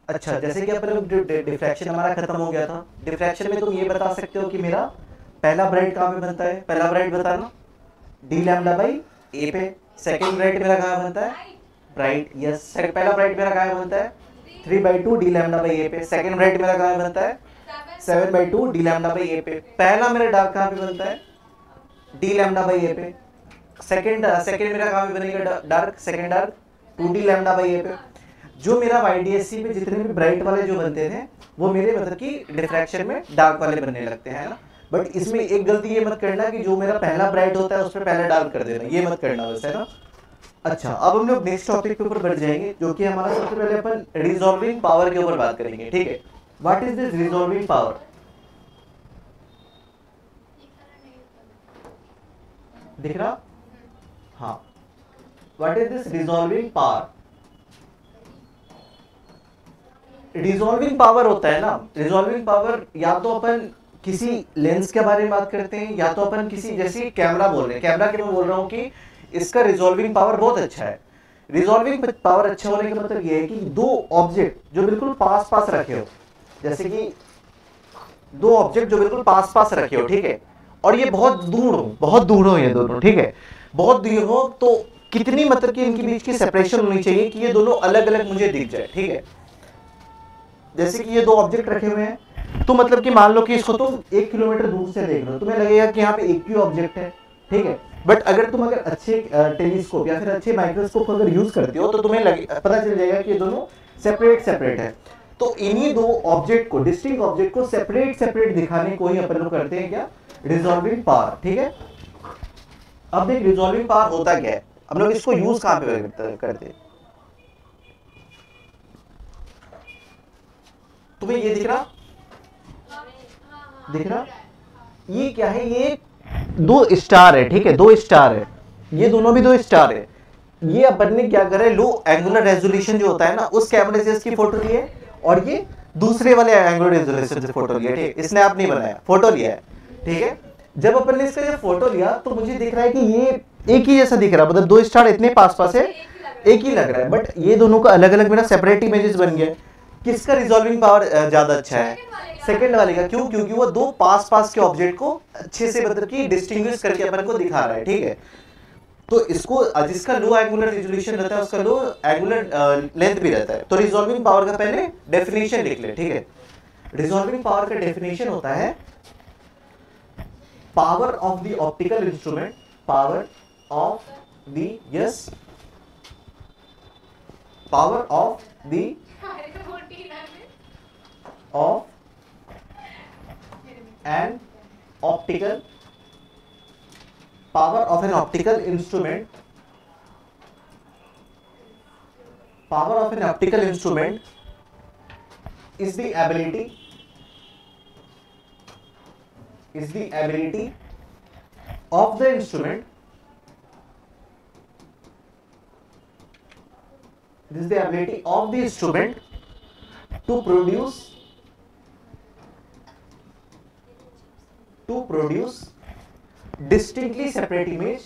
अच्छा, जैसे कि अपन डिफ्रैक्शन हमारा खत्म हो गया था। डिफ्रैक्शन में तुम ये बता सकते हो कि मेरा पहला ब्राइट कहाँ पे बनता है? पहला ब्राइट बताना, डी लैम्डा बाई ए पे। सेकंड ब्राइट मेरा कहाँ बनता है? ब्राइट, यस, पहला ब्राइट मेरा कहाँ बनता है? 3/2 डी लैम्डा बाई ए पे। सेकंड ब्राइट मेरा कहाँ बनता है? 7/2 डी लैम्डा बाई ए पे। पहला मेरा डार्क कहाँ पे बनता है? डी लैम्डा बाई ए पे। सेकंड मेरा कहाँ पे बनेगा dark? Second dark 2d lambda by a पे। जो मेरा YDSC में जितने भी ब्राइट वाले जो बनते थे वो मेरे मतलब कि डिफ्रैक्शन में डार्क वाले बनने लगते हैं ना। बट इसमें एक गलती ये मत करना कि जो मेरा पहला ब्राइट होता है उस पर पहले डार्क कर देना, ये मत करना वैसे ना। अच्छा, अब हम लोग नेक्स्ट टॉपिक के ऊपर बढ़ जाएंगे, जो कि हमारा सबसे पहले अपन रिजॉल्विंग पावर के ऊपर बात करेंगे, ठीक है। What is this resolving power? दिख रहा? हाँ, what is this resolving power? Resolving power होता है ना, रिजॉल्विंग पावर या तो अपन किसी लेंस के बारे में बात करते हैं या तो अपन किसी, जैसे कैमरा बोल रहे हैं, कैमरा के मैं बोल रहा हूँ कि इसका रिजॉल्विंग पावर बहुत अच्छा है। रिजॉल्विंग पावर अच्छा होने का मतलब ये है कि दो ऑब्जेक्ट जो बिल्कुल पास पास रखे हो, जैसे कि दो ऑब्जेक्ट जो बिल्कुल पास पास रखे हो, ठीक है, और ये बहुत दूर हो ये दोनों, ठीक है, बहुत दूर हो, तो कितनी मतलब कि इनके बीच की सेपरेशन होनी चाहिए कि ये दोनों अलग अलग मुझे दिख जाए, ठीक है। जैसे कि ये दो ऑब्जेक्ट रखे हुए हैं, तो मतलब कि मान लो कि इसको तुम 1 किलोमीटर दूर से देख रहे हो, तुम्हें लगेगा कि यहाँ पे एक ही ऑब्जेक्ट है, ठीक है। बट अगर तुम अच्छे टेलीस्कोप या फिर अच्छे माइक्रोस्कोप अगर यूज करते हो तो तुम्हें पता चल जाएगा कि ये दोनों सेपरेट है। तो इन्हीं दो ऑब्जेक्ट को, डिस्टिंक्ट ऑब्जेक्ट को सेपरेट दिखाने को ही अपन लोग करते हैं क्या? रिजॉल्विंग पावर, ठीक है। अब देख रिजॉल्विंग पावर होता क्या है, हम लोग इसको यूज कहाँ पे करते हैं? तुम्हें ये दिख रहा? ये क्या है? ये दो स्टार है, ठीक है, दो स्टार है, ये दोनों भी दो स्टार है। ये अपन ने क्या करा है, लो एंगुलर रेजोल्यूशन जो होता है ना, उस कैमरे से इसकी फोटो ली है, और ये दूसरे वाले एंगुलर रेजोल्यूशन से फोटो लिया, ठीक है, इसने आप नहीं बनाया, फोटो लिया है, ठीक है। जब अपन ने इसका फोटो लिया तो मुझे दिख रहा है कि ये एक ही जैसा दिख रहा है, मतलब दो स्टार इतने पास पास है, एक ही लग रहा है, बट ये दोनों का अलग अलग मेरा सेपरेट इमेजेस बन गया। किसका रिजॉल्विंग पावर ज्यादा अच्छा है? सेकंड वाले का। क्यों? क्योंकि वो दो पास के ऑब्जेक्ट को अच्छे से मतलब कि डिस्टिंग्विश करके अपन को दिखा रहा है, ठीक है। तो इसको, जिसका लो एंगुलर रेजोल्यूशन रहता है उसका लो एंगुलर लेंथ भी रहता है। तो रिजॉल्विंग पावर का पहले डेफिनेशन लिख ले, ठीक है। रिजॉल्विंग पावर का डेफिनेशन होता है power of the optical instrument, power of the, yes, power of the of an optical, power of an optical instrument, power of an optical instrument is the ability of the instrument, this is the ability of the instrument to produce distinctly separate image,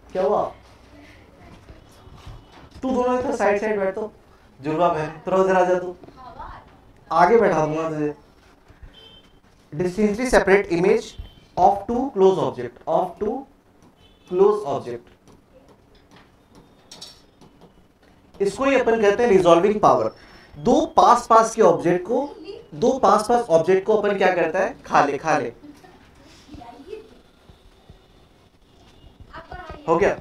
क्या हुआ? तू दोनों इधर side बैठ, तो जुड़वा बहन थोड़ा उधर आ जा, तू आगे बैठा दूंगा तुझे। distinctly separate image of two close object, इसको ही अपन कहते हैं रिजॉल्विंग पावर। दो पास के ऑब्जेक्ट को अपन क्या करता है? खा ले हो गया।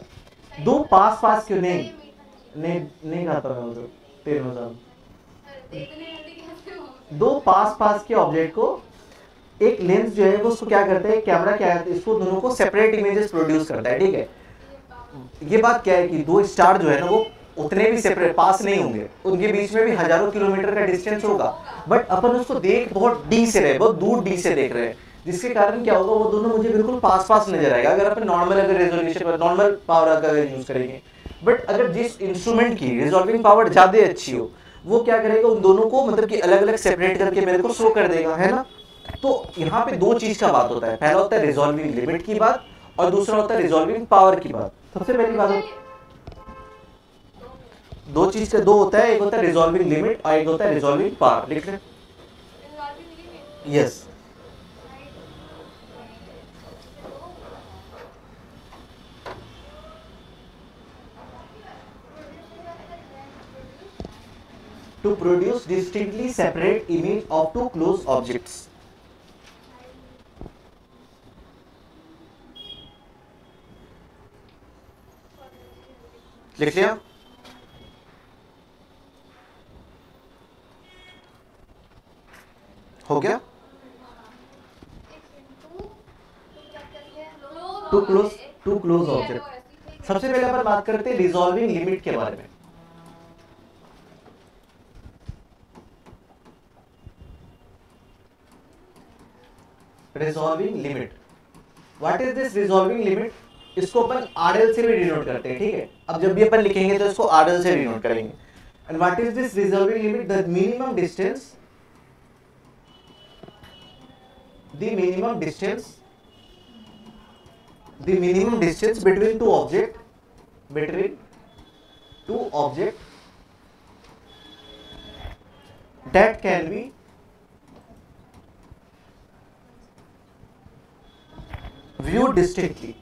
दो पास के नहीं खाता मैं उधर तेरे में। दो पास के ऑब्जेक्ट को एक लेंस जो है वो उसको क्या करता है, कैमरा क्या है, इसको दोनों को सेपरेट इमेजेस प्रोड्यूस करता है, ठीक है। ये बात क्या है कि दो स्टार जो है ना वो उतने भी सेपरेट पास नहीं होंगे, उनके बीच में भी हजारों किलोमीटर का डिस्टेंस होगा, बट अपन उसको देख बहुत दूर डी से देख रहे हैं, जिसके कारण क्या होगा, वो दोनों मुझे बिल्कुल पास नजर आएगा अगर अपन नॉर्मल रेजोल्यूशन नॉर्मल पावर अगर यूज करेंगे। बट अगर जिस इंस्ट्रूमेंट की रिजॉल्विंग पावर ज्यादा अच्छी हो वो क्या करेगा, उन दोनों को मतलब कि अलग अलग सेपरेट करके मेरे को शो कर देगा, है ना। तो यहाँ पे दो चीज का बात होता है, पहला होता है रिजॉल्विंग लिमिट की बात और दूसरा होता है रिजॉल्विंग पावर की बात। सबसे पहली बात दो चीज का दो होता है, एक होता है रिजॉल्विंग लिमिट और एक होता है रिजॉल्विंग पावर। लिख रहे? Yes. To produce distinctly separate image of two close objects. लिख लिया? हो गया? To close object. सबसे पहले अपन बात करते हैं रिजॉल्विंग लिमिट के बारे में। Resolving limit, what is this resolving limit? इसको अपन आरएल से भी डिनोट करते हैं, ठीक है। अब जब भी अपन लिखेंगे तो इसको आरएल से डिनोट करेंगे। And what is this resolving limit? The minimum distance, the minimum distance between two object that can be viewed distinctly.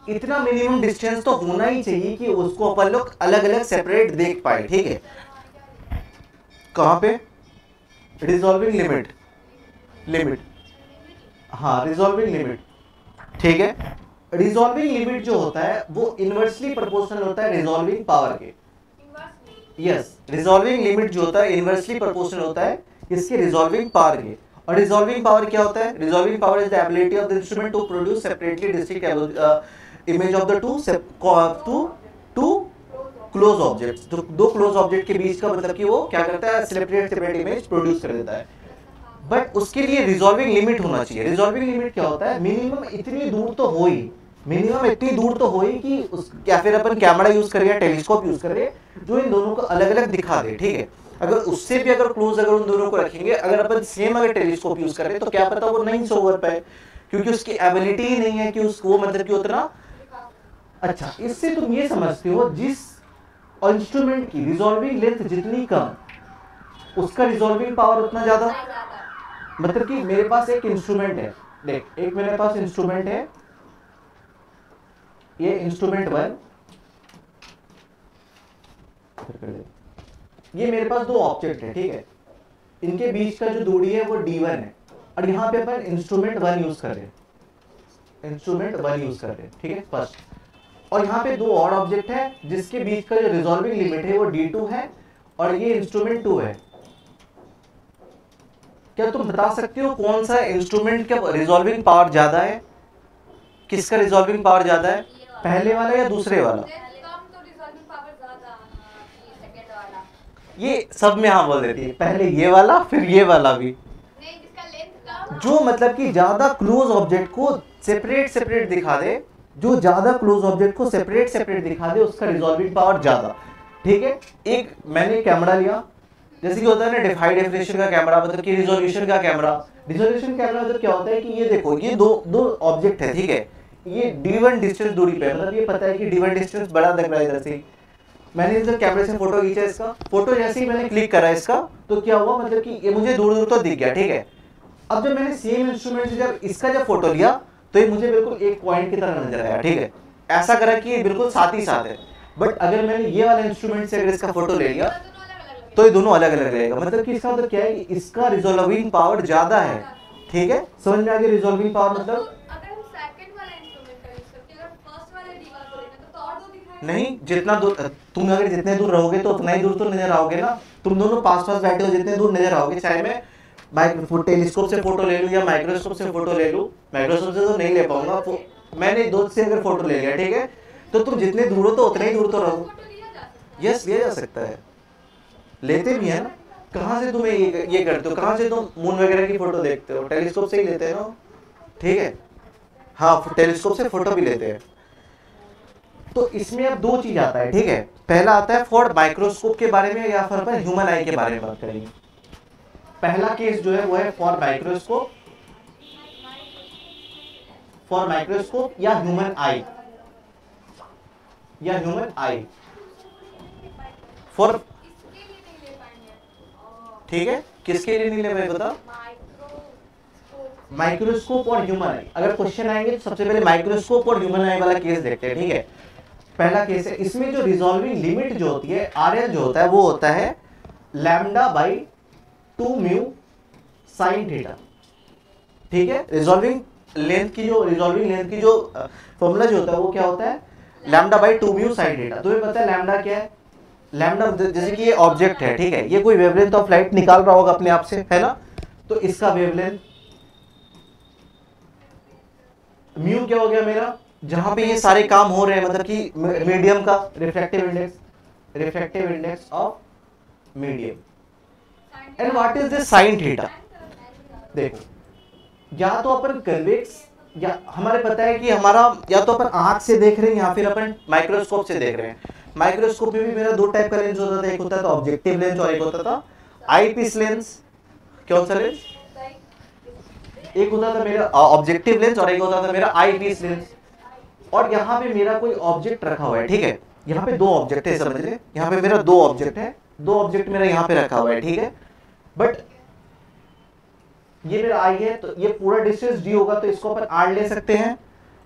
इतना मिनिमम डिस्टेंस तो होना ही चाहिए कि उसको अपन लोग अलग अलग सेपरेट देख पाए, ठीक है। कहां पे? रिजॉल्विंग लिमिट, हाँ रिजॉल्विंग लिमिट, ठीक है। रिजॉल्विंग लिमिट जो होता है वो इनवर्सली प्रोपोर्शनल होता है रिजॉल्विंग पावर के। यस, रिजॉल्विंग लिमिट जो होता है इनवर्सली प्रोपोर्शनल होता है इसके रिजॉल्विंग पावर के। और रिजॉल्विंग पावर क्या होता है? Resolving power is the ability of the instrument to produce separately distinct image of the two close objects. दो क्लोज ऑब्जेक्ट के बीच का मतलब कि वो क्या करता है? सेपरेट इमेज प्रोड्यूस कर देता है। बट उसके लिए रिजॉल्विंग लिमिट होना चाहिए। रिजॉल्विंग लिमिट क्या होता है? मिनिमम इतनी दूर तो हो ही कि उस या फिर अपन कैमरा यूज कर रहे हैं, टेलीस्कोप यूज कर रहे हैं जो इन दोनों को अलग अलग दिखा दे, ठीक है। अगर उससे भी अगर क्लोज अगर उन दोनों को रखेंगे, अगर अपन सेम अगर टेलीस्कोप यूज कर रहे हैं तो क्या पता वो नहीं शो कर पाए, क्योंकि उसकी एबिलिटी ही नहीं है कि उसको मतलब कि उतना अच्छा। इससे तुम ये समझते हो जिस इंस्ट्रूमेंट की रिजॉल्विंग लेंथ जितनी कम उसका रिजॉल्विंग पावर उतना ज्यादा। मतलब कि मेरे पास एक इंस्ट्रूमेंट है, देख एक मेरे पास इंस्ट्रूमेंट है, ये इंस्ट्रूमेंट 1, ये मेरे पास दो ऑब्जेक्ट है, ठीक है। इनके बीच का जो दूरी है वो d1 है और यहाँ पे अपन इंस्ट्रूमेंट 1 यूज कर रहे हैं, ठीक है फर्स्ट। और यहाँ पे दो और ऑब्जेक्ट है जिसके बीच का जो रिजॉल्विंग लिमिट है वो d2 है और ये इंस्ट्रूमेंट 2 है। क्या तुम बता सकते हो कौन सा इंस्ट्रूमेंट का रिजॉल्विंग पावर ज्यादा है? किसका रिजॉल्विंग पावर ज्यादा है, पहले वाला या दूसरे वाला? ये सब में हाँ बोल देती है, पहले ये वाला फिर ये वाला भी। जो मतलब कि ज्यादा क्लोज ऑब्जेक्ट को सेपरेट दिखा दे, जो ज्यादा क्लोज ऑब्जेक्ट को सेपरेट दिखा दे उसका रिजॉल्विंग पावर ज्यादा, ठीक है। एक मैंने कैमरा लिया, जैसे कि होता है ना हाई डेफिनेशन का कैमरा, मतलब कि रिजोल्यूशन का कैमरा। रिजोल्यूशन कैमरा मतलब क्या होता है कि ये देखो ये दो ऑब्जेक्ट है, ठीक है। ये d1 डिस्टेंस दूरी पे, मतलब ये पता है कि d1 डिस्टेंस बड़ा लग रहा है इधर से। मैंने जब कैमरे से फोटो खींचा इसका, फोटो जैसे ही मैंने क्लिक करा इसका तो क्या हुआ, मतलब कि ये मुझे दूर तो दिख गया, ठीक है। अब जब मैंने सेम इंस्ट्रूमेंट से जब इसका जब फोटो लिया तो ये मुझे बिल्कुल एक पॉइंट की तरह नजर आया, ठीक है। ऐसा करा कि ये बिल्कुल साथ ही साथ है। बट अगर मैंने ये वाला इंस्ट्रूमेंट से अगर इसका फोटो ले लिया तो ये दोनों अलग अलग रहेगा। मतलब कि इसका मतलब क्या है कि इसका रिजॉल्विंग पावर ज्यादा है, ठीक है। समझ में आ गया रिजॉल्विंग पावर मतलब? नहीं, जितना दूर तुम अगर जितने दूर रहोगे तो उतना ही दूर तो नजर आओगे ना। तुम दोनों पास बैठे हो, जितने दूर नजर आओगे, चाहे मैं टेलीस्कोप से फोटो ले लूं या माइक्रोस्कोप से फोटो ले लूं। माइक्रोस्कोप से तो नहीं ले पाऊंगा, मैंने दो से अगर फोटो ले लिया, ठीक है, तो तुम जितने दूर हो तो उतने ही दूर तो रहो। यस, लिया जा सकता है, लेते भी है ना। कहाँ से तुम्हें ये करते हो, कहाँ से तुम मून वगैरह की फोटो देखते हो? टेलीस्कोप से ही लेते हैं ना, ठीक है। हाँ, टेलीस्कोप से फोटो भी लेते हैं। तो इसमें अब दो चीज आता है, ठीक है। पहला आता है फॉर माइक्रोस्कोप के बारे में या फिर ह्यूमन आई के बारे में बात करेंगे। पहला केस जो है वो है फॉर माइक्रोस्कोप या ह्यूमन आई, फॉर, ठीक है। किसके लिए नहीं ले पाए बता? माइक्रोस्कोप और ह्यूमन आई। अगर क्वेश्चन आएंगे तो सबसे पहले माइक्रोस्कोप और ह्यूमन आई वाला केस देखते हैं, ठीक है। पहला केस है, इसमें जो रिजॉल्विंग लिमिट जो होती है RL जो होता है वो होता है λ/2 म्यू साइन थीटा, ठीक है। रिजॉल्विंग लेंथ की जो फॉर्मूला जो होता है वो क्या होता है λ/2 म्यू साइन थीटा। तुम्हें पता है लैम्डा क्या है? लैम्डा जैसे कि ये ऑब्जेक्ट है, ठीक है, ये कोई वेवलेंथ ऑफ लाइट निकाल रहा होगा अपने आप से, है ना। तो इसका वेवलेंथ म्यू क्या हो गया मेरा, जहां पे ये सारे काम हो रहे हैं, मतलब कि मीडियम का refractive index of medium. And what is this sine theta? देखो, या तो अपन कन्वेक्स, या हमारे पता है कि हमारा या तो अपन आंख से देख रहे हैं या फिर अपन माइक्रोस्कोप से देख रहे हैं। माइक्रोस्कोप में भी मेरा दो टाइप का लेंस होता था, एक होता था ऑब्जेक्टिव लेंस और एक होता था आई पीस लेंस। कौन सा लेंस? एक होता था मेरा ऑब्जेक्टिव लेंस और एक होता था मेरा आई पीस लेंस। और यहाँ पे मेरा कोई ऑब्जेक्ट रखा हुआ है, ठीक है। यहाँ पे दो ऑब्जेक्ट है, समझ ले, यहाँ पे मेरा दो ऑब्जेक्ट है, दो ऑब्जेक्ट मेरा यहाँ पे रखा हुआ है, ठीक है। बट ये मेरा आई है, तो ये पूरा डिस्टेंस डी होगा, तो इसको अपन आर ले सकते हैं,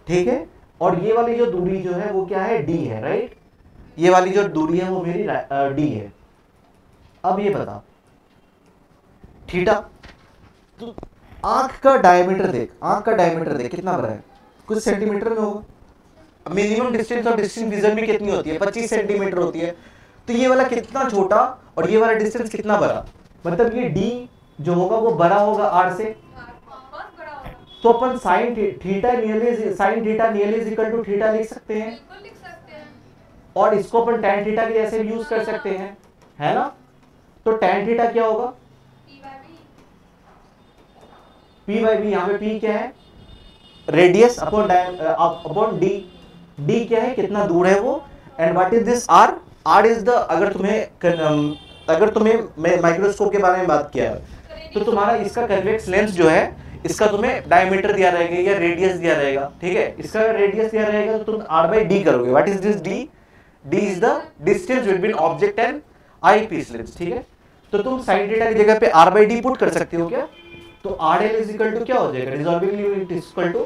ठीक है। और ये वाली जो दूरी जो है वो क्या है, डी है, राइट। ये वाली जो दूरी है वो मेरी डी है। अब ये बता थीटा, तो आंख का डायमीटर देख, कितना बड़ा है, कुछ सेंटीमीटर में होगा। मिनिमम डिस्टेंस और डिस्टेंस विजन भी कितनी होती है, 25 सेंटीमीटर होती है। तो ये वाला कितना छोटा और ये वाला डिस्टेंस कितना बड़ा, मतलब ये डी जो होगा वो बड़ा होगा आर से। तो अपन sine theta nearly is equal to theta लिख सकते हैं, और इसको अपन tan थीटा के जैसे भी यूज कर सकते हैं, है ना। तो tan थीटा क्या होगा, P/B। यहाँ पे P क्या है, रेडियस अपॉन D क्या है, कितना दूर है वो। And what is this R? R is the, अगर तुम्हें माइक्रोस्कोप के बारे में बात किया है तो तुम्हारा इसका कन्वेक्स लेंस जो है इसका तुम्हें डायमीटर दिया रहेगा या रेडियस दिया रहेगा, ठीक है। इसका रेडियस दिया रहेगा तो तुम R/D करोगे। What is this D? D is the distance between object and eyepiece lens, ठीक है। तो तुम साइन थीटा की जगह पे R/D पुट कर सकते हो क्या? तो RL इज इक्वल टू क्या हो जाएगा, resolving limit is equal to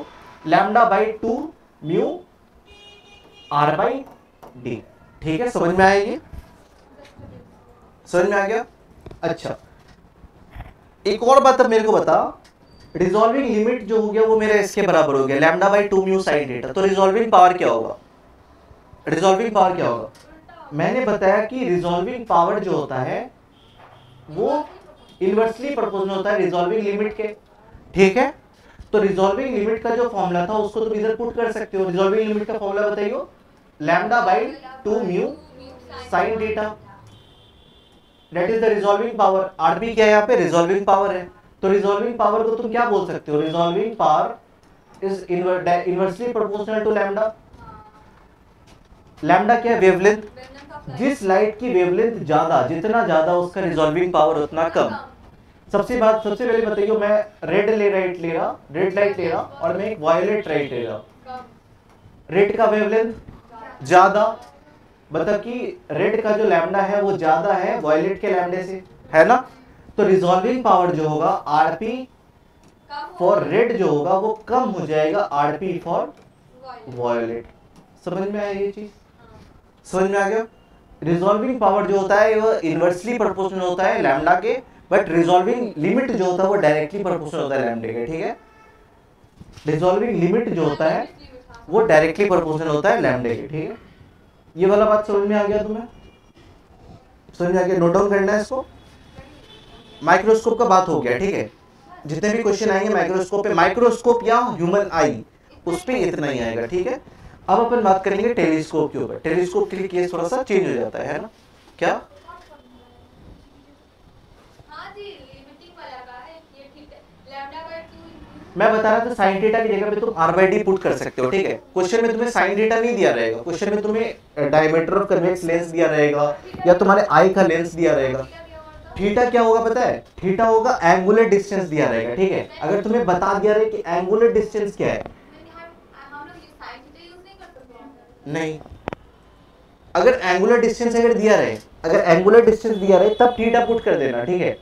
λ/2 mu R/D, ठीक है। समझ में आया ये? समझ में आ गया? अच्छा, एक और बात अब मेरे को बता, रिजॉल्विंग लिमिट जो हो गया वो मेरा इसके बराबर हो गया λ/2 म्यू साइन थीटा। तो रिजॉल्विंग पावर क्या होगा, मैंने बताया कि रिजॉल्विंग पावर जो होता है वो इनवर्सली प्रोपोर्शनल होता है रिजॉल्विंग लिमिट के, ठीक है। तो रिजॉल्विंग लिमिट का जो फॉर्मूला था उसको तुम इधर पुट कर सकते हो। रिजॉल्विंग लिमिट का फॉर्मूला बताइए, λ/2 mu sine theta, that is the resolving power. RB क्या है यहाँ पे, रिजॉल्विंग पावर है। तो रिजॉल्विंग पावर को तुम क्या बोल सकते हो, resolving power is inversely proportional to lambda. Lambda क्या है, वेवलेंथ। जिस लाइट की वेवलेंथ ज्यादा, जितना ज्यादा उसका रिजॉल्विंग पावर उतना कम। सबसे पहले बताइए, मैं रेड लाइट ले रहा और मैं एक वायलेट लाइट ले रहा। रेड का वेवलेंथ ज्यादा, मतलब कि रेड का जो लैम्डा है वो ज्यादा है वायलेट के लैम्डे से, है ना। तो रिजॉल्विंग पावर जो होगा आरपी फॉर रेड जो होगा वो कम हो जाएगा आरपी फॉर वायलेट। समझ में आया ये चीज? समझ में आ गया? रिजॉल्विंग पावर जो होता है वो इनवर्सली प्रोपोर्शनल होता है लैम्डा के, बट रिजॉल्विंग लिमिट जो होता है वो डायरेक्टली प्रोपोर्शनल होता है लैम्डे के, ठीक है। रिजॉल्विंग लिमिट जो होता है वो डायरेक्टली प्रोपोर्शनल होता है लैम्डे के, ठीक है। ये वाला बात समझ में आ गया तुम्हें? समझ में आ गया? नोट डाउन करना है इसको। माइक्रोस्कोप का बात हो गया, ठीक है। जितने भी क्वेश्चन आएंगे माइक्रोस्कोप पे, माइक्रोस्कोप या ह्यूमन आई, उस पे इतना ही आएगा, ठीक है। अब अपन बात करेंगे टेलीस्कोप के ऊपर। टेलीस्कोप के लिए केस थोड़ा सा चेंज हो जाता है ना, क्या? मैं बता रहा था साइन थीटा की जगह पे तुम r बाई डी पुट कर सकते हो, ठीक है। क्वेश्चन में तुम्हें साइन थीटा नहीं दिया रहेगा, क्वेश्चन में तुम्हें डायमीटर ऑफ कन्वेक्स लेंस दिया रहेगा या तुम्हारे आई का लेंस दिया रहेगा। थीटा क्या होगा पता है, थीटा होगा एंगुलर डिस्टेंस दिया रहेगा, ठीक है। अगर तुम्हें बता दिया रहे कि एंगुलर डिस्टेंस क्या है, नहीं, अगर एंगुलर डिस्टेंस अगर दिया रहे, अगर एंगुलर डिस्टेंस दिया रहे तब थीटा पुट कर देना, ठीक है,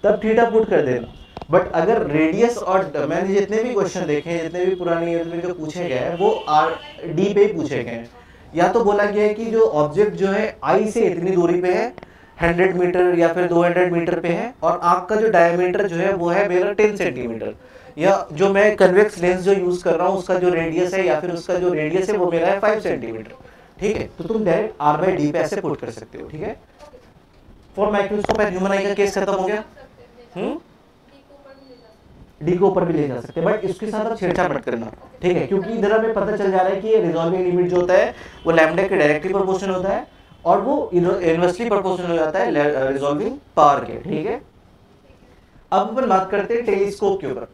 तब थीटा पुट कर देना। बट अगर रेडियस और मैंने जितने भी क्वेश्चन देखे हैं, जितने भी पुरानी ईयर में जो पूछे गए हैं वो आर डी पे ही पूछे गए हैं। या तो बोला गया है कि जो ऑब्जेक्ट जो है आई से इतनी दूरी पे है, 100 मीटर या फिर 200 मीटर पे है, और आँख का जो डायमीटर जो है वो है मेरा 10 सेंटीमीटर, या जो मैं कन्वेक्स लेंस जो यूज कर रहा हूँ उसका जो रेडियस है या फिर उसका जो रेडियस है वो मेरा है 5 सेंटीमीटर, ठीक है। तो तुम डायरेक्ट आर बाई डी पे ऐसे पुट कर सकते हो, ठीक है। फॉर माइक्रोस्कोप एंड ह्यूमन आई का केस खत्म हो गया। डी को ऊपर भी ले जा सकते हैं, बट इसके साथ आप छेड़छाड़ मत करना, ठीक है, क्योंकि इधर हमें पता चल जा रहा है कि ये रिजॉल्विंग लिमिट जो होता है वो लैम्डा के डायरेक्टली प्रोपोर्शनल होता है और वो इनवर्सली प्रोपोर्शनल हो जाता है रिजॉल्विंग पावर के, ठीक है। अब अपन बात करते हैं टेलीस्कोप के ऊपर।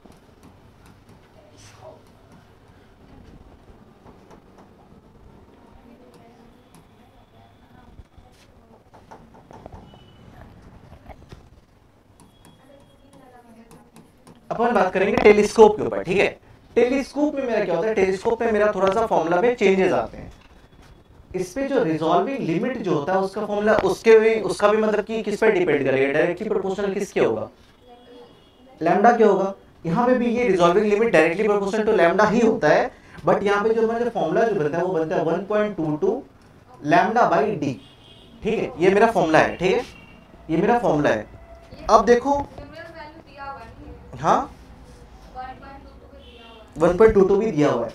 अपन बात करेंगे टेलीस्कोप के ऊपर, ठीक है। टेलीस्कोप में मेरा क्या होता है, टेलीस्कोप में मेरा थोड़ा सा फॉर्मूला में चेंजेस आते हैं। इस पे जो रिजॉल्विंग लिमिट जो होता है उसका फॉर्मूला उसका भी मतलब कि किस पे डिपेंड करेगा, डायरेक्टली प्रोपोर्शनल किसके होगा, लैम्डा के होगा। यहाँ पे भी ये resolving limit directly proportional to lambda ही होता है, बट यहाँ पे जो हमारा फॉर्मूला जो बनता है वो बनता है 1.22 लैम्डा बाई डी, ठीक है। ये मेरा फॉर्मूला है, ठीक है, ये मेरा फॉर्मूला है। अब देखो, हाँ 1.22 भी दिया हुआ है।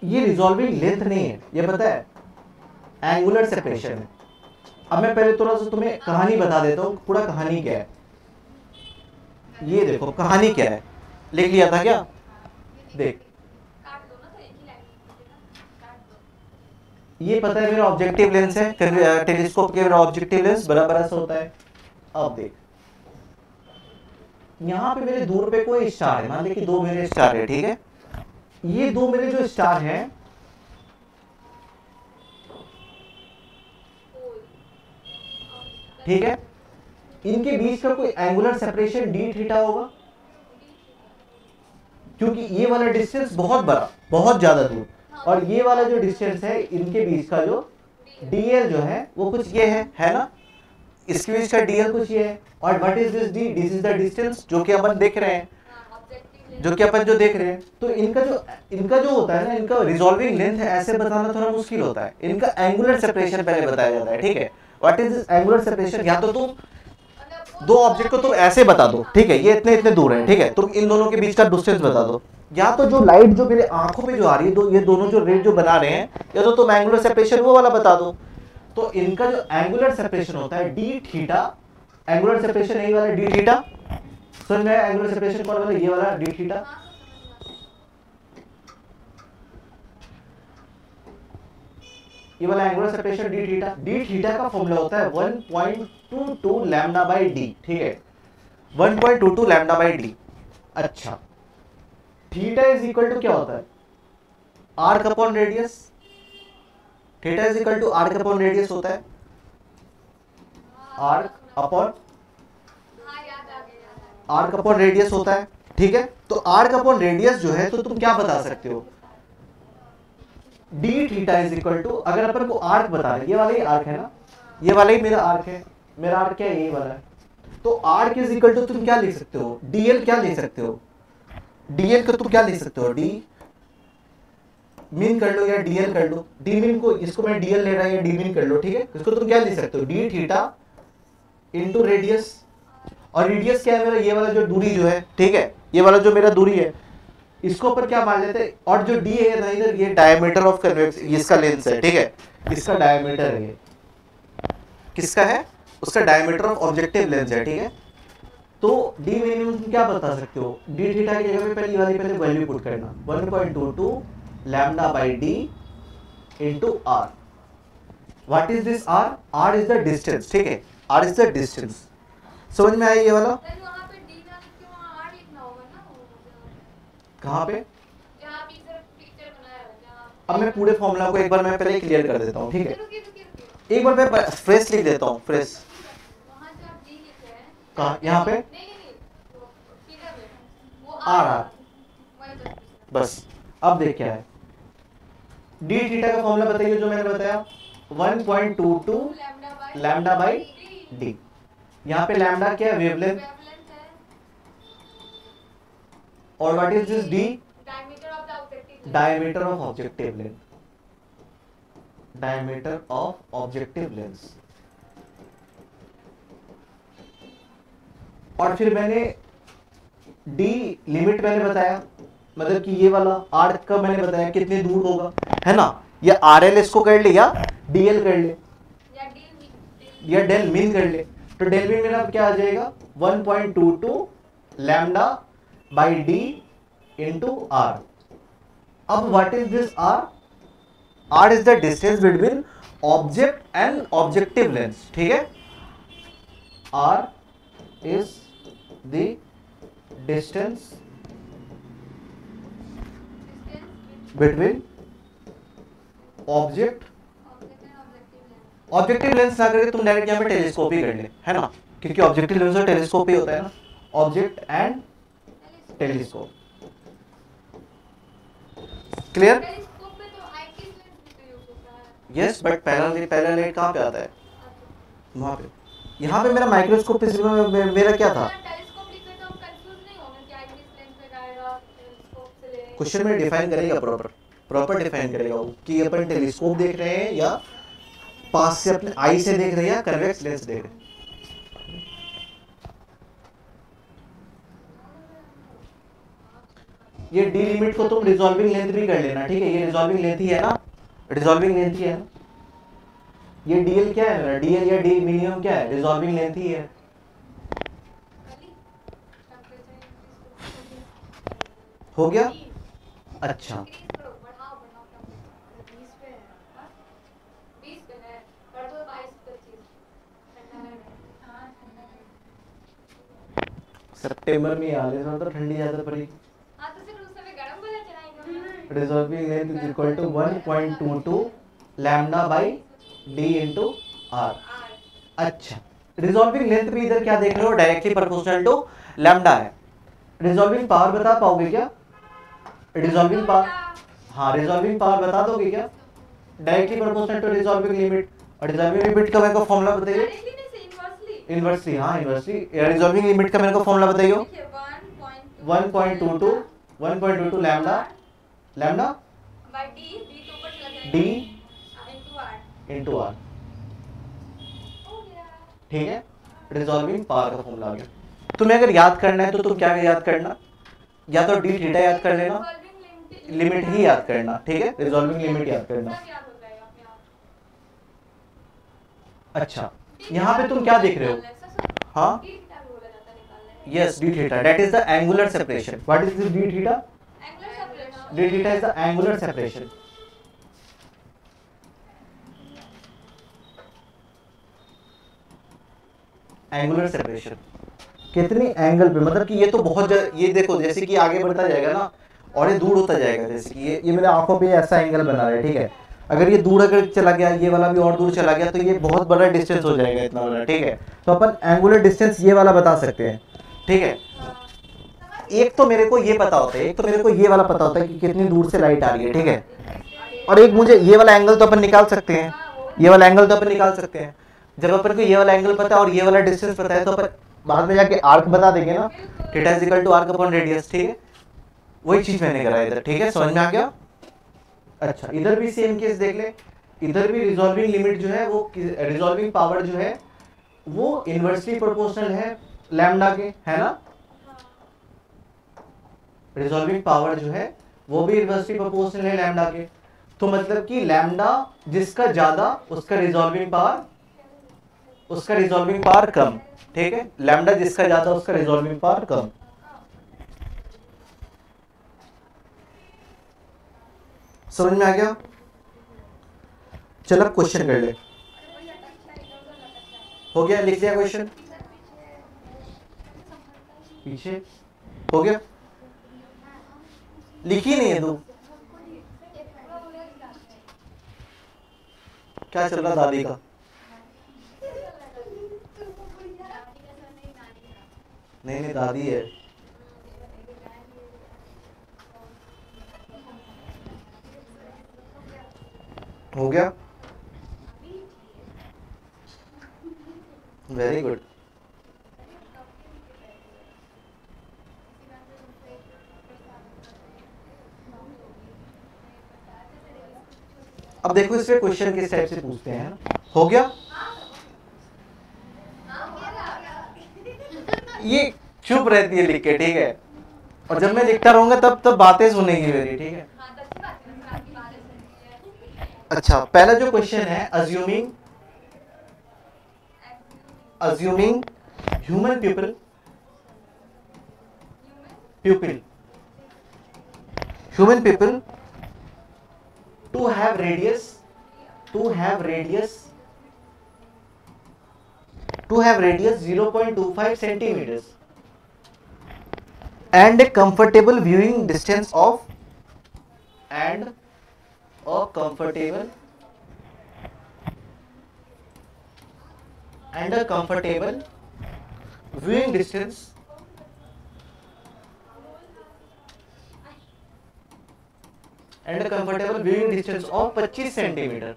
ये रिजॉल्विंग लेंथ नहीं है, ये पता है एंगुलर सेपरेशन है। अब मैं पहले थोड़ा सा तुम्हें कहानी बता देता हूँ, पूरा कहानी क्या है। ये देखो कहानी क्या है, लिख लिया था क्या, देख ये पता है मेरा ऑब्जेक्टिव लेंस है, टेलीस्कोप के मेरा ऑब्जेक्टिव लेंस बड़ा सा होता है। अब देख यहाँ पे मेरे दूर पे कोई स्टार है, मान ली कि दो मेरे स्टार है, ठीक है। ये दो मेरे जो स्टार हैं ठीक है, इनके बीच का कोई एंगुलर सेपरेशन डी थीटा होगा, क्योंकि ये वाला डिस्टेंस बहुत बड़ा, बहुत ज्यादा दूर, और ये वाला जो डिस्टेंस है इनके बीच का जो डीएल जो है वो कुछ ये है ना, इसके बीच का डीएल कुछ ये है। और what is this D, this is the distance जो कि अपन देख रहे हैं, जो कि अपन जो देख रहे हैं। तो इनका जो होता है ना, इनका रिजॉल्विंग लेंथ है, ऐसे बताना थोड़ा मुश्किल होता है। इनका एंगुलर सेपरेशन पहले बताया जाता है, ठीक है। What is this angular separation, या तो तुम दो ऑब्जेक्ट को तुम ऐसे बता दो, ठीक है, ये इतने दूर है, ठीक है, तुम इन दोनों के बीच का डिस्टेंस बता दो, या तो जो लाइट जो मेरे आंखों पे जो आ रही है, ये दोनों जो रेड जो बना रहे हैं, या तो तुम एंगुलर सेपरेशन वो वाला बता दो। तो इनका जो एंगुलर सेपरेशन होता है डी थीटा, एंगुलर सेपरेशन यही वाला डी थीटा, समझ में आया? एंगुलर सेपरेशन कौन वाला, ये वाला डी थीटा। ये वाला angular separation D theta, D theta का फॉर्मूला होता है 1.22 लैम्डा बाई डी, ठीक है, 1.22 लैम्डा बाई डी। अच्छा, थीटा इज इक्वल टू क्या होता है, arc upon radius, theta is equal to arc upon radius होता है, आर्क अपॉन रेडियस होता है, ठीक है। तो आर्क अपॉन रेडियस जो है, तो तुम क्या बता सकते हो, D theta is equal to, अगर अपन को आर्क बता रहे, ये वाला ही आर्क है ना, ये वाला ही मेरा आर्क है, मेरा आर्क क्या है, ये वाला है। तो आर्क इज इक्वल टू तुम क्या लिख सकते हो, डीएल क्या ले सकते हो, डीएल को तुम क्या लिख सकते हो, डी मीन कर लो या डीएल कर लो, डी मीन को, इसको मैं डीएल ले रहा हूं या डी मीन कर लो, ठीक है। इसको तुम क्या ले सकते हो, डी थीटा इंटू रेडियस, और रेडियस क्या है मेरा, ये वाला जो दूरी जो है, ठीक है, ये वाला जो मेरा दूरी है, इसको ऊपर क्या मान लेते हैं, और जो डी है ना इधर, ये डायमीटर ऑफ कन्वेक्स, इसका लेंस है, ठीक है, इसका डायमीटर है, किसका है, उसका डायमीटर ऑफ ऑब्जेक्टिव लेंस है, ठीक है। तो डी मिनिमम तुम क्या बता सकते हो, डी थीटा की जगह पे पहले वैल्यू पुट करना, 1.22 lambda by D into R. What is this R, R is the distance, ठीक है, आर इज द डिस्टेंस। समझ में आया ये वाला, कहाँ पे? अब मैं पूरे फॉर्मूला को एक बार मैं पहले क्लियर कर देता हूँ, ठीक है? एक बार मैं फ्रेश लिख देता हूँ, फ्रेश। कहाँ? यहाँ पे आर, बस। अब देख क्या है, डी थीटा का फॉर्मूला बताइए जो मैंने बताया, 1.22 लैम्डा बाई डी। यहाँ पे लैम्डा क्या है? वेवलेंथ। और what is this D? Diameter of objective lens. Diameter of objective lens. और फिर मैंने डी लिमिट मैंने बताया, मतलब कि ये वाला आर्क का मैंने बताया कितने दूर होगा, है ना? या आर एल इसको कर ले या डी एल कर ले या डेल मीन कर ले। तो डेल मीन मेरा क्या आ जाएगा? 1.22 lambda by D into R. अब what is this R? R is the distance between object and objective lens, ठीक है? R is the distance between object, objective lens ना करके तुम डायरेक्ट यहाँ पे टेलीस्कोप ही कर ले, है ना? क्योंकि ऑब्जेक्टिव लेंस और टेलीस्कोप ही होता है ना, object and telescope. Clear? Yes, but पहला लाइट कहाँ पे आता है? वहां पे। यहाँ पे मेरा माइक्रोस्कोप पे मेरा क्या था? क्वेश्चन में डिफाइन करेगा, प्रॉपर डिफाइन करेगा वो कि अपन टेलीस्कोप देख रहे हैं या पास से अपने आई से देख रहे हैं या कन्वेक्स लेंस देख रहे हैं। ये डी लिमिट को तुम रिजॉल्विंग लेंथ भी कर लेना, ठीक है? ये रिजॉल्विंग लेंथ ही है ना, रिजॉल्विंग लेंथ ही है ना। ये डीएल क्या है मेरा? डीएल या डी मिनिमम क्या है? रिजॉल्विंग लेंथ ही है। हो गया? अच्छा, सितंबर में आ लेना तो ठंडी ज्यादा पड़ेगी। Resolving length is equal to 1.22 lambda by D into R. अच्छा, रिजॉल्विंग लेंथ भी इधर क्या देख रहे हो? डायरेक्टली प्रोपोर्शनल टू लैम्डा है। रिजॉल्विंग पावर बता पाओगे क्या? रिजॉल्विंग पावर, हाँ रिजॉल्विंग पावर बता दोगे क्या? Directly proportional to resolving limit. और रिजॉल्विंग लिमिट का मेरे को फॉर्मूला बताइए। इनवर्सली, हाँ इनवर्सली। रिजॉल्विंग लिमिट का मेरे को फॉर्मूला बताइए। 1.22 लैम्डा डी इंटू आर, ठीक है? रिजॉल्विंग पावर का फॉर्मूला आ गया। तुम्हें अगर याद करना है तो तुम क्या याद करना, या तो डी थीटा याद कर लेना, लिमिट ही याद करना, ठीक है? रिजॉल्विंग लिमिट याद करना। अच्छा, यहाँ पे तुम क्या देख रहे हो? हाँ, yes, D theta, that is the angular separation. What is this D theta? D theta is the angular separation. Angular separation कितनी एंगल पे, मतलब कि ये तो बहुत ये देखो जैसे कि आगे बढ़ता जाएगा ना और ये दूर होता जाएगा, जैसे कि ये मेरे आंखों पे ऐसा एंगल बना रहा है, ठीक है? अगर ये दूर अगर चला गया, ये वाला भी और दूर चला गया तो ये बहुत बड़ा डिस्टेंस हो जाएगा, इतना बड़ा, ठीक है? तो अपन एंगुलर डिस्टेंस ये वाला बता सकते हैं, ठीक है? एक तो मेरे को ये पता होता है, एक तो मेरे को ये वाला पता होता है कि कितनी दूर से लाइट आ रही है, ठीक है? और एक मुझे ये वाला एंगल तो अपन निकाल सकते हैं, ये वाला एंगल तो अपन निकाल सकते हैं। जब अपन को ये वाला एंगल पता है और ये वाला डिस्टेंस पता है तो अपन बाद में जाके आर्क बता देंगे ना, theta is equal to arc upon radius, ठीक है? वही चीज मैंने करा इधर, ठीक है? समझ में आ गया? अच्छा, इधर भी सेम केस देख ले। इधर भी रिजॉल्विंग लिमिट जो है वो, रिजॉल्विंग पावर जो है वो इनवर्सली प्रोपोर्शनल है लैम्डा के, है ना? रिजॉल्विंग पावर जो है वो भी इनवर्सली प्रोपोर्शनल है लैम्डा के। तो मतलब कि लैम्डा जिसका ज्यादा उसका रिजॉल्विंग पावर कम, ठीक है? लैम्डा जिसका ज्यादा उसका रिजॉल्विंग पावर कम। समझ में आ गया? चलो क्वेश्चन कर ले। हो गया? लिख दिया क्वेश्चन? पीछे हो गया? लिखी नहीं है तू? क्या चल रहा दादी का? नहीं नहीं, दादी है। हो गया, वेरी गुड। अब देखो इसमें क्वेश्चन किस टाइप से पूछते हैं ना। हो गया, ये चुप रहती है लिख के, ठीक है, और जब मैं लिखता रहूंगा तब तब बातें सुनेंगी मेरी, ठीक है। अच्छा, पहला जो क्वेश्चन है, assuming human pupil to have radius 0.25 centimeters and a comfortable viewing distance of viewing distance of 25 centimeter.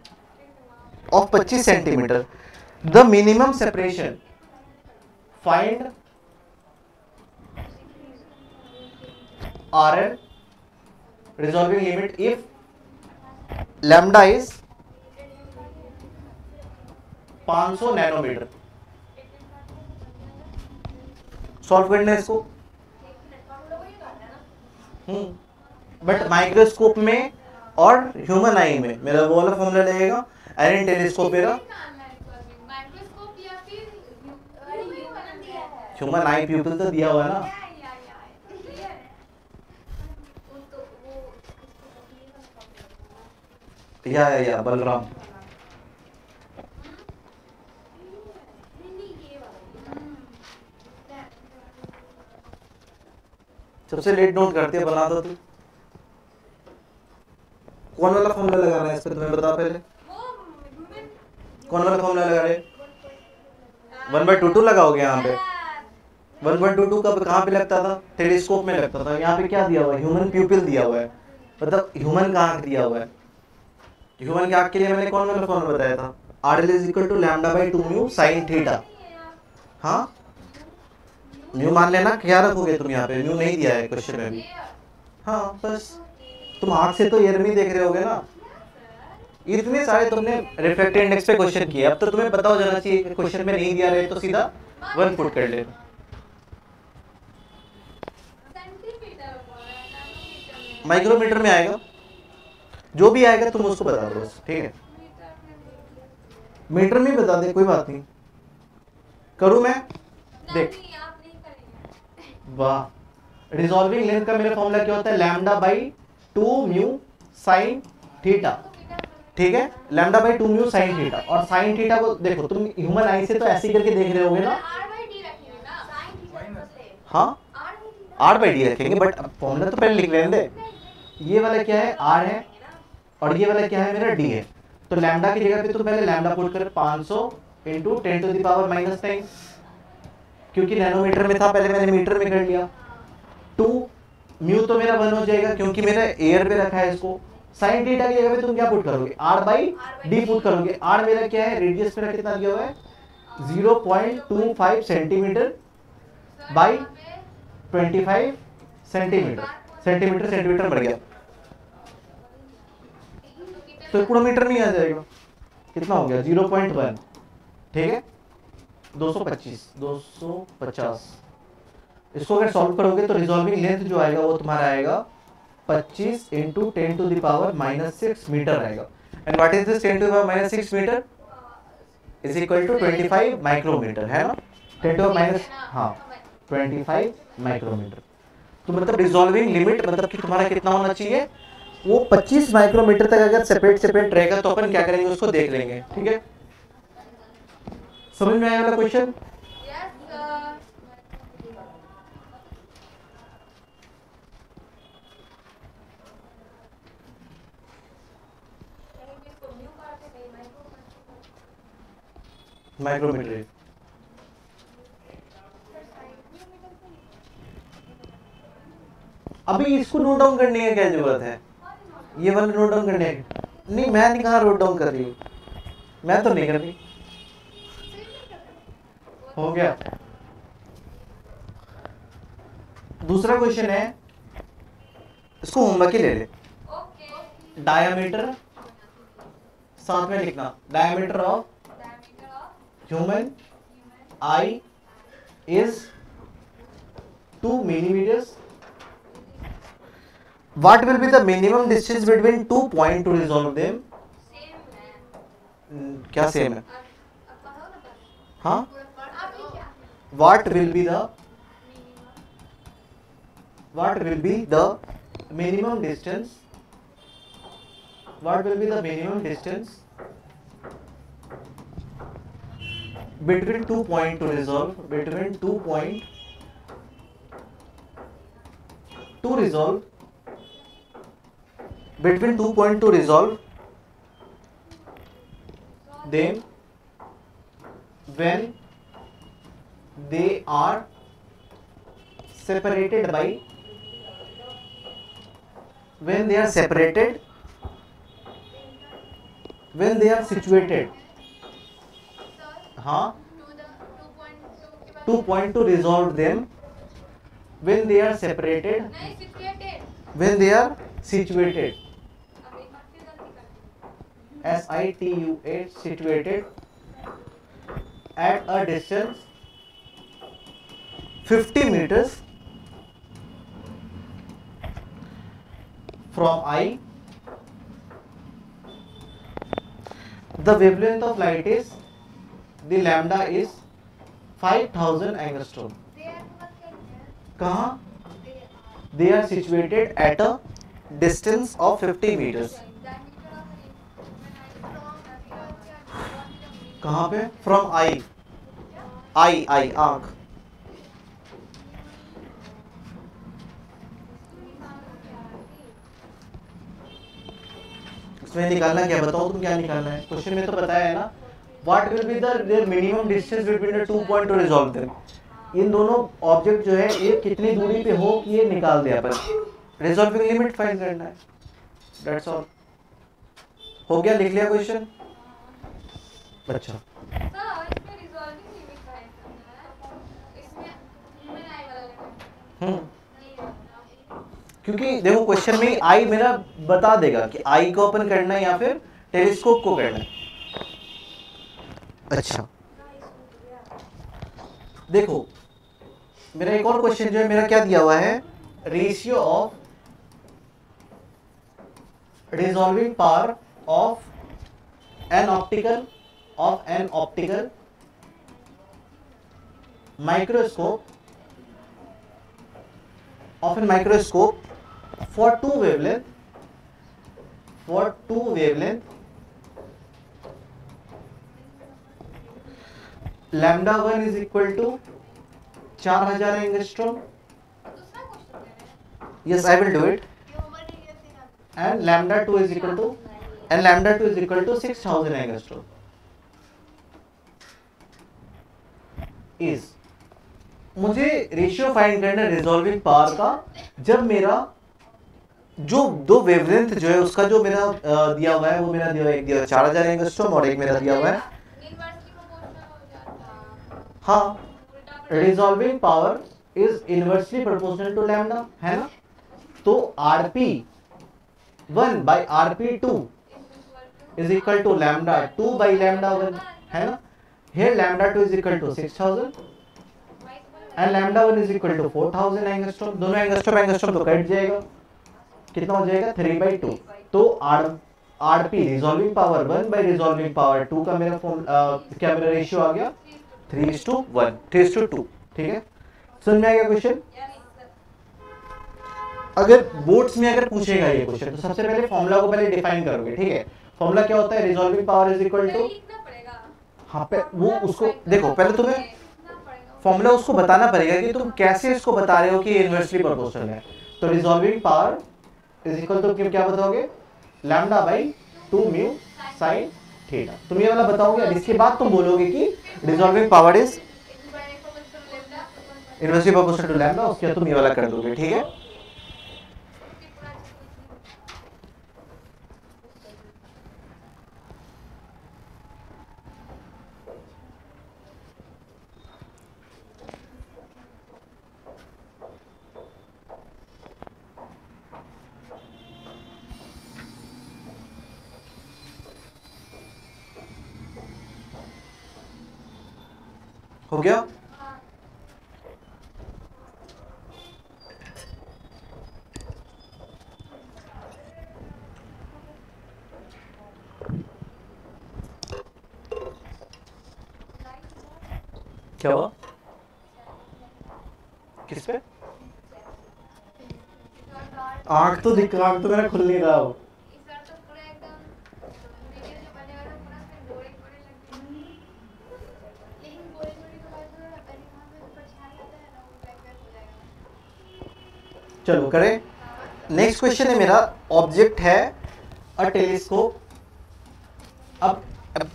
The minimum separation, find RL, resolving limit if lambda is 500 nanometre. Solve करना है इसको, बट माइक्रोस्कोप में और human आई में मेरा वो वाला formula लगेगा, एरन टेलीस्कोप मेरा ह्यूमन आई प्यूपिल तो दिया हुआ है ना। या बलराम, सबसे लेट नोट करती है, बना दो तू। कौन वाला फॉर्मूला लगाना है इस पे, तुम्हें बता पहले कौन वाला फॉर्मूला लगा रहे? 1/22 लगाओगे यहाँ पे। 1/22 कब कहाँ पे लगता था? टेलीस्कोप में लगता था। यहाँ पे क्या दिया हुआ है? ह्यूमन प्यूपिल दिया हुआ है, मतलब ह्यूमन का आंख दिया हुआ है। ह्यूमन के आंख के लिए मैंने कौन वाला फॉर्मूला बताया था? RL = λ/2 mu sine theta. हाँ, म्यू मान लेना, क्या रखोगे तुम यहाँ पे? म्यू नहीं दिया है क्वेश्चन में भी। हाँ, बस तुम आंख से तो ईयर में देख रहे होगे ना। इतने सारे तुमने रिफ्रैक्टिव इंडेक्स पे क्वेश्चन किए, अब तो तुम्हें पता हो जाना चाहिए क्वेश्चन में नहीं दिया रहे तो सीधा 1 पुट कर लेना। माइक्रोमीटर में आएगा, जो भी आएगा तुम उसको बता दो, ठीक है। मीटर में बता दे, कोई बात नहीं। करूं मैं? देख, वाह, रिजॉल्विंग लेंथ का मेरा फॉर्मूला क्या होता है? λ/2 म्यू साइन थीटा, ठीक है। λ/2 म्यू साइन थीटा, और साइन थीटा को देखो तुम ह्यूमन आई से तो ऐसे करके देख रहे होगे ना। हाँ, r/d रखेंगे, बट फॉर्मूला तो पहले लिख लेने दे। ये वाला क्या है? r है, और ये वाला क्या है? मेरा d है। तो लैम्डा की जगह पे तो पहले लैम्डा पुट कर 500 × 10⁻⁻9, क्योंकि नैनोमीटर में था, पहले मैंने मीटर में कर लिया। 2 म्यू तो मेरा 1 हो जाएगा क्योंकि मेरा एयर पे रखा है इसको। साइन थीटा की जगह पे तुम क्या पुट करोगे? r/d पुट करोगे। r मेरा क्या है? रेडियस मेरा कितना दिया हुआ है? 0.25 सेंटीमीटर बाई 25 सेंटीमीटर। सेंटीमीटर बढ़ गया तो पूरा मीटर में आ जाएगा। कितना हो गया? 0.1, ठीक है। 250। इसको अगर सॉल्व करोगे तो रिजॉल्विंग लेंथ जो आएगा वो तुम्हारा आएगा 25 × 10⁻⁻6 मीटर आएगा। And what is this 10⁻⁻6 metre? Is equal to 25 micrometre, है ना। 25 माइक्रोमीटर। तो मतलब रिजॉल्विंग लिमिट मतलब कि तुम्हारा कितना होना चाहिए? वो 25 माइक्रोमीटर तक अगर सेपरेट रहेगा तो अपन क्या करेंगे, उसको देख लेंगे, ठीक है। समझ में आया वाला क्वेश्चन? माइक्रोमीटर। अभी इसको नोट डाउन करने की क्या जरूरत है? ये वाला नोट डाउन करने की नहीं, मैं नहीं कहा नोट डाउन कर रही हूँ, मैं तो नहीं कर रही। हो गया। दूसरा क्वेश्चन है, इसको होमवर्क ही ले ले। डायमीटर साथ में लिखना, diameter of human I is 2 millimeters. What will be the minimum distance between 2 points to resolve them? क्या सेम है? हाँ? What will be the minimum distance? What will be the minimum distance between 2 points to resolve? Between 2 points to resolve. Between 2 points to resolve them when they are separated by, when they are separated, when they are situated. हाँ, 2 point to resolve them when they are separated, when they are situated. SITUA, situated at a distance 50 meters from I. The wavelength of light is, the lambda is 5000 angstrom. कहाँ? They are situated at a distance of 50 meters. कहाँ पे? From I. आँख। इसमें निकालना क्या, बताओ तुम क्या निकालना है? क्वेश्चन में तो बताया है ना, What will be the minimum distance between the 2 points to resolve them? इन दोनों ऑब्जेक्ट जो है ये कितनी दूरी पे हो कि ये निकाल दे अपन, रिजॉल्विंग लिमिट फाइंड करना है, दैट्स ऑल। हो गया, लिख लिया क्वेश्चन? अच्छा, क्योंकि देखो क्वेश्चन में आई मेरा बता देगा कि आई को अपन करना है या फिर टेलीस्कोप को करना है। अच्छा, देखो मेरा एक और क्वेश्चन जो है, मेरा क्या दिया हुआ है, ratio of resolving power of an optical microscope for two wavelength lambda 1 is equal to 4000 angstrom. Yes, I will do it. And lambda 2 is equal to 6000 angstrom is, मुझे रेशियो फाइंड करना है रिजॉल्विंग पावर का, जब मेरा जो दो wavelength जो है उसका जो मेरा दिया हुआ है, वो मेरा दिया हुआ है, एक दिया 4000 एंगस्ट्रॉम और एक मेरा दिया हुआ है, हाँ, resolving power is inversely proportional to lambda, है ना? तो RP1 by RP2 is equal to lambda 2 by lambda 1, है ना? Here lambda 2 is equal to 6000 and lambda 1 is equal to 4000 angstrom. दोनों एंगस्ट्रॉम तो कट जाएगा, कितना हो जाएगा 3/2। तो RP resolving power 1 by resolving power 2 का मेरा क्या मेरा रेशियो आ गया 3:1, 3:2, ठीक है? समझ में आ गया क्वेश्चन? अगर बोर्ड्स में अगर पूछेगा ये क्वेश्चन तो सबसे पहले फॉर्मूला को पहले डिफाइन करोगे, ठीक है? फॉर्मूला क्या होता है, resolving power is equal to, हाँ पे वो उसको देखो, पहले तुम्हें फॉर्मूला उसको बताना पड़ेगा कि तुम कैसे इसको बता रहे हो कि इनवर्सली प्रोपोर्शनल है। तो resolving power is equal to क्या बताओगे, lambda by 2 mu sine theta. तुम ये वाला बताओगे, अब इसके बाद तुम बोलोगे कि resolving power is inversely proportional to lambda, उसके बाद तुम ये वाला कर दोगे, ठीक है। हो गया? क्या हुआ? किस पे? आंख तो दिख, आंख तो मेरा खुल नहीं रहा हो। चलो करें। नेक्स्ट क्वेश्चन है मेरा, ऑब्जेक्ट है अ टेलीस्कोप। अब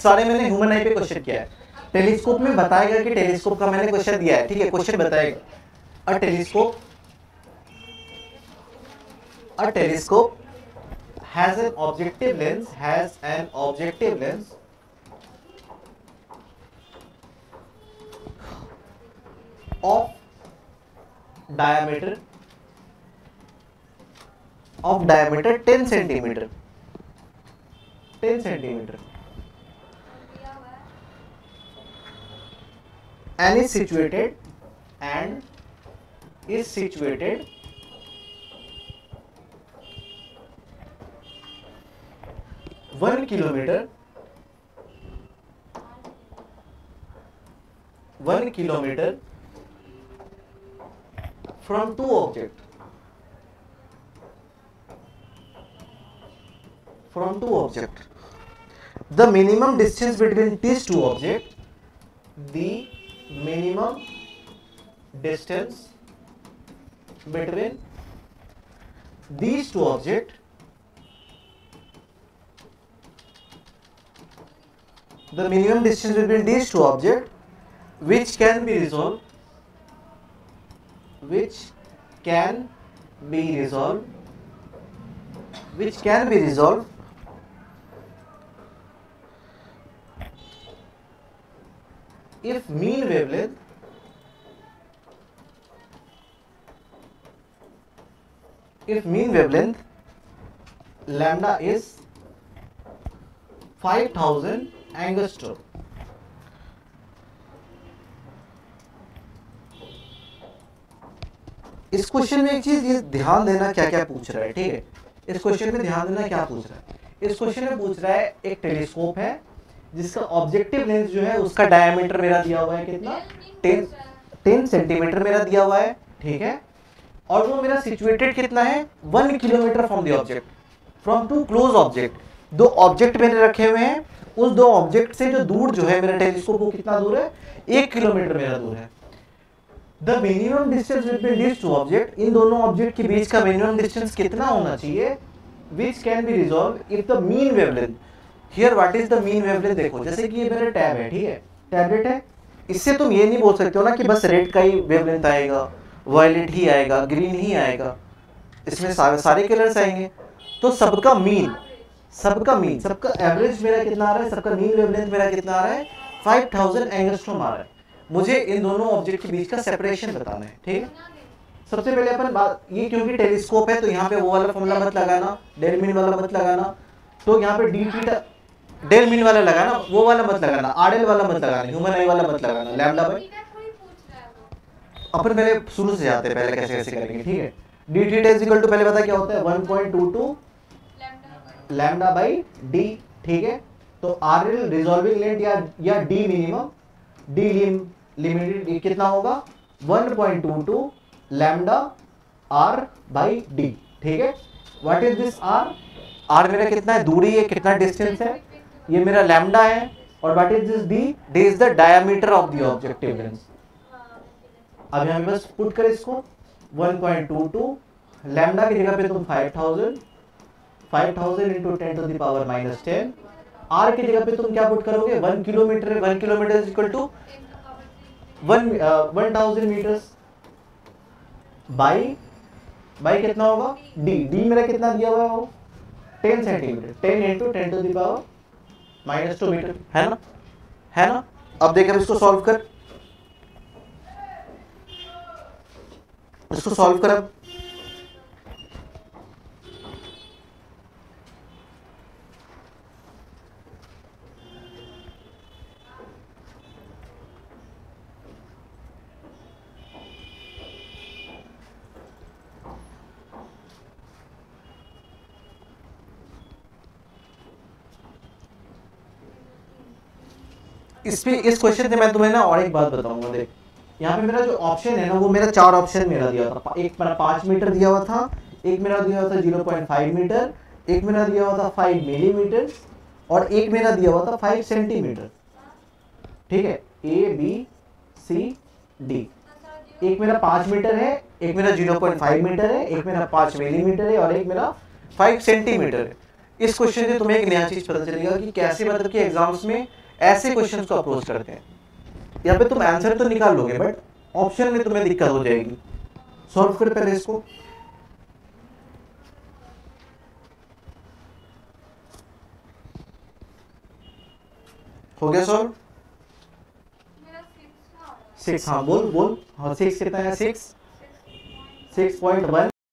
सारे मैंने ह्यूमन आई पे क्वेश्चन किया है, टेलीस्कोप में बताएगा कि टेलीस्कोप का मैंने क्वेश्चन दिया है, ठीक है। क्वेश्चन बताएगा, अ telescope has an objective lens of diameter 10 centimeter and is situated 1 kilometer from two objects. The minimum distance between these two objects, the minimum distance between these two objects, the minimum distance between these two objects which can be resolved if mean wavelength lambda is 5000 angstrom. इस question में एक चीज ये ध्यान देना, क्या क्या पूछ रहा है, ठीक है। इस क्वेश्चन में ध्यान देना क्या पूछ रहा है। इस क्वेश्चन में पूछ रहा है एक टेलीस्कोप है जिसका ऑब्जेक्टिव लेंस जो है उसका डायमीटर मेरा दिया हुआ है कितना, 10 सेंटीमीटर मेरा दिया हुआ है, ठीक है। और वो मेरा सिचुएटेड कितना है, 1 kilometre from the object, from two close object. दो ऑब्जेक्ट मैंने रखे हुए हैं, उस दो ऑब्जेक्ट से जो दूर जो है मेरा टेलीस्कोप वो कितना दूर है, 1 किलोमीटर मेरा दूर है। The minimum distance between these two object, इन दोनों ऑब्जेक्ट के बीच का मिनिमम डिस्टेंस कितना होना चाहिए, which can be resolve if the mean wavelength. Here what is the mean wavelength, देखो जैसे कि ये मेरा टैब है, ठीक है, टैबलेट है, इससे तुम ये नहीं बोल सकते हो ना कि बस रेड का ही वेवलेंथ आएगा, वायलेट ही आएगा, ग्रीन ही आएगा, इसमें सारे कलर्स आएंगे। तो सबका एवरेज मेरा कितना आ रहा है, सबका मीन वेवलेंथ मेरा कितना आ रहा है, 5000 एंगस्ट्रॉम आ रहा है। मुझे इन दोनों ऑब्जेक्ट के बीच का सेपरेशन बताना है, ठीक है। सबसे पहले अपन बात, ये क्योंकि टेलीस्कोप है तो यहाँ पे वो वाला फॉर्मूला मत लगाना, डेल मीन वाला मत लगाना, तो यहाँ पे डी थीटा डेल मीन वाला लगाना, वो वाला मत लगाना, आरएल वाला मत लगाना, ह्यूमन आई वाला मत लगाना, लैम्डा बाई। अपन पहले शुरू से जाते हैं, पहले कैसे कैसे करेंगे, ठीक है। D theta is equal to, पहले पता क्या होता है, 1.22 लैम्डा बाई डी, ठीक है। तो आरएल रिजॉल्विंग लेंथ या डी मिनिमम, डी लिमिटेड कितना होगा, 1.22 लैम्डा आर बाई डी, ठीक है। What is this R, R मेरा कितना है, दूरी है, कितना डिस्टेंस है, ये मेरा लैम्डा है। और what is this D, D is the diameter of the objective lens. अब यहाँ पे बस पुट कर इसको, 1.22 लैम्डा की जगह पे तुम 5000 into 10 to the power -10 R की जगह पे तुम क्या पुट करोगे, 1 kilometre, 1 kilometre is equal to 1000 metres by कितना होगा, डी मेरा कितना दिया हुआ है वो 10 centimetre, 10 into 10 to the power -2 metre, है ना। अब देख इसको सॉल्व कर, इसको सॉल्व कर। अब इस क्वेश्चन से मैं तुम्हें ना और एक बात बताऊंगा। देख यहाँ पे मेरा जो ऑप्शन है ना, वो मेरा 4 ऑप्शन मेरा दिया था। एक मेरा 5 मीटर दिया हुआ था, एक मेरा दिया हुआ था 0.5 मीटर, एक मेरा दिया हुआ था 5 मिलीमीटर और एक मेरा दिया हुआ था 5 सेंटीमीटर। ठीक है, ए बी सी डी। एक मेरा 5 मीटर है, एक मेरा 0.5 मीटर है, एक मेरा 5 मिलीमीटर है और एक मेरा 5 सेंटीमीटर है। इस क्वेश्चन से तुम्हें एक नया चीज पता चलेगा कि कैसे मतलब कि एग्जाम्स में ऐसे क्वेश्चंस को अप्रोच करते हैं। यहाँ पे तुम आंसर तो निकाल लोगे बट ऑप्शन में तुम्हें दिक्कत हो जाएगी। सॉल्व कर पहले इसको। हो गया सॉल्व? 6, हाँ बोल। हाँ 6 कितना है, 6.1